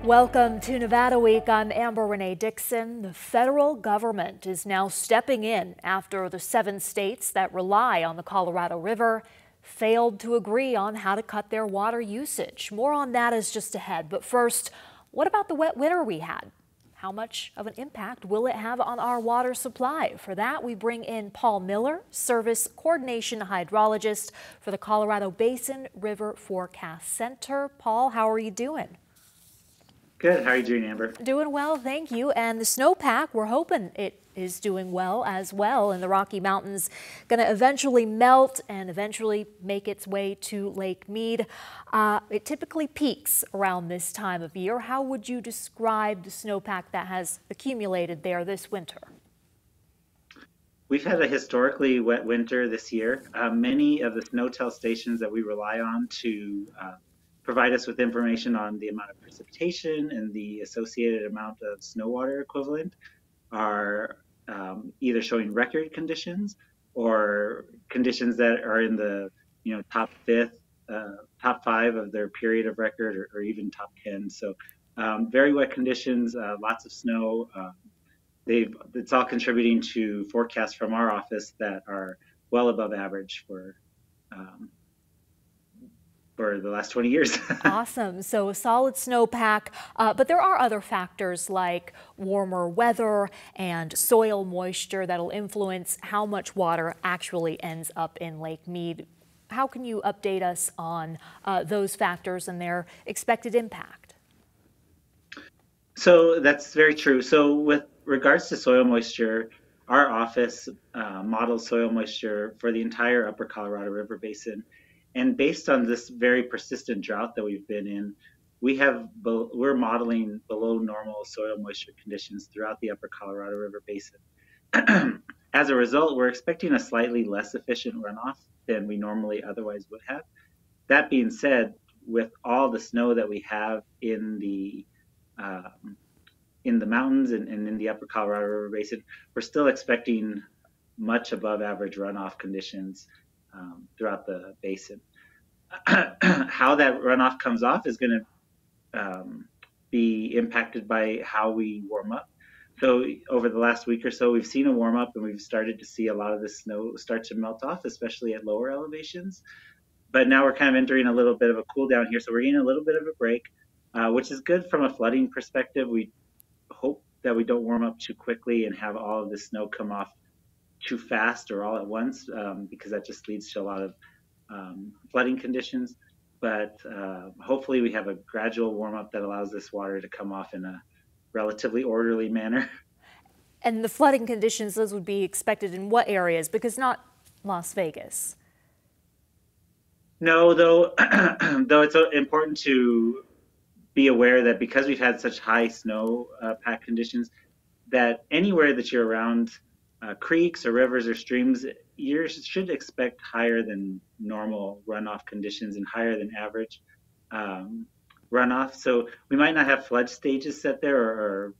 Welcome to Nevada Week. I'm Amber Renee Dixon. The federal government is now stepping in after the 7 states that rely on the Colorado River failed to agree on how to cut their water usage. More on that is just ahead. But first, what about the wet winter we had? How much of an impact will it have on our water supply? For that, we bring in Paul Miller, Service Coordination Hydrologist for the Colorado Basin River Forecast Center. Paul, how are you doing? Good. How are you doing, Amber? Doing well, thank you. And the snowpack, we're hoping it is doing well as well. And the Rocky Mountains going to eventually melt and eventually make its way to Lake Mead. It typically peaks around this time of year. How would you describe the snowpack that has accumulated there this winter? We've had a historically wet winter this year. Many of the SNOTEL stations that we rely on to provide us with information on the amount of precipitation and the associated amount of snow water equivalent are either showing record conditions or conditions that are in the top 5 of their period of record, or even top 10. So very wet conditions, lots of snow. It's all contributing to forecasts from our office that are well above average for the last 20 years. Awesome. So a solid snowpack, but there are other factors like warmer weather and soil moisture that'll influence how much water actually ends up in Lake Mead. How can you update us on those factors and their expected impact? So that's very true. So with regards to soil moisture, our office models soil moisture for the entire upper Colorado River Basin. And based on this very persistent drought that we've been in, we're modeling below normal soil moisture conditions throughout the upper Colorado River Basin. As a result, we're expecting a slightly less efficient runoff than we normally otherwise would have. That being said, with all the snow that we have in the mountains and in the upper Colorado River Basin, we're still expecting much above average runoff conditions throughout the basin. How that runoff comes off is going to be impacted by how we warm up. So over the last week or so, we've seen a warm up and we've started to see a lot of the snow start to melt off, especially at lower elevations. But now we're kind of entering a little bit of a cool down here. So we're getting a little bit of a break, which is good from a flooding perspective. We hope that we don't warm up too quickly and have all of the snow come off too fast or all at once, because that just leads to a lot of flooding conditions. But hopefully we have a gradual warm up that allows this water to come off in a relatively orderly manner. And the flooding conditions, those would be expected in what areas? Because not Las Vegas. No, though it's important to be aware that because we've had such high snow pack conditions, that anywhere that you're around creeks or rivers or streams, you should expect higher than normal runoff conditions and higher than average runoff. So we might not have flood stages set there or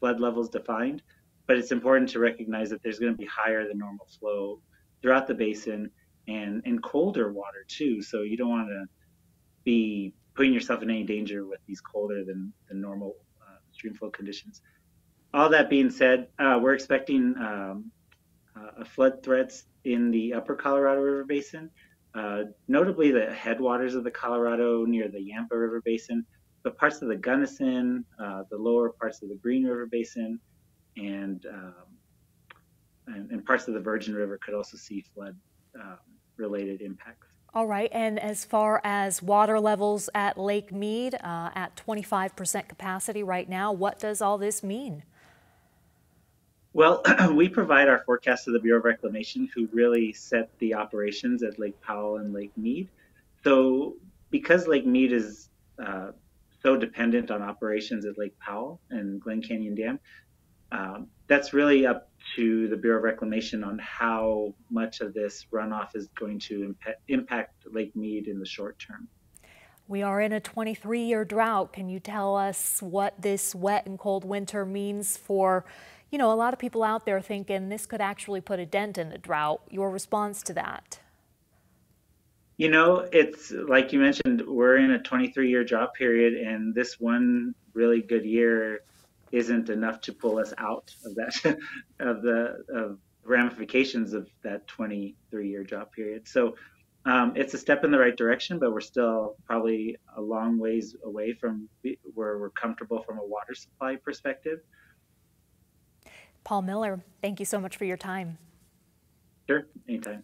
flood levels defined, but it's important to recognize that there's going to be higher than normal flow throughout the basin and colder water too. So you don't want to be putting yourself in any danger with these colder than normal stream flow conditions. All that being said, we're expecting flood threats in the upper Colorado River Basin, notably the headwaters of the Colorado near the Yampa River Basin, but parts of the Gunnison, the lower parts of the Green River Basin, and parts of the Virgin River could also see flood related impacts. All right, and as far as water levels at Lake Mead, at 25% capacity right now, what does all this mean? Well, we provide our forecast to the Bureau of Reclamation, who really set the operations at Lake Powell and Lake Mead. So because Lake Mead is so dependent on operations at Lake Powell and Glen Canyon Dam, that's really up to the Bureau of Reclamation on how much of this runoff is going to impact Lake Mead in the short term. We are in a 23-year drought. Can you tell us what this wet and cold winter means for, a lot of people out there thinking this could actually put a dent in the drought? Your response to that? It's like you mentioned, we're in a 23-year drought period, and this one really good year isn't enough to pull us out of that of ramifications of that 23-year drought period. So it's a step in the right direction, but we're still probably a long ways away from where we're comfortable from a water supply perspective. Paul Miller, thank you so much for your time. Sure, anytime.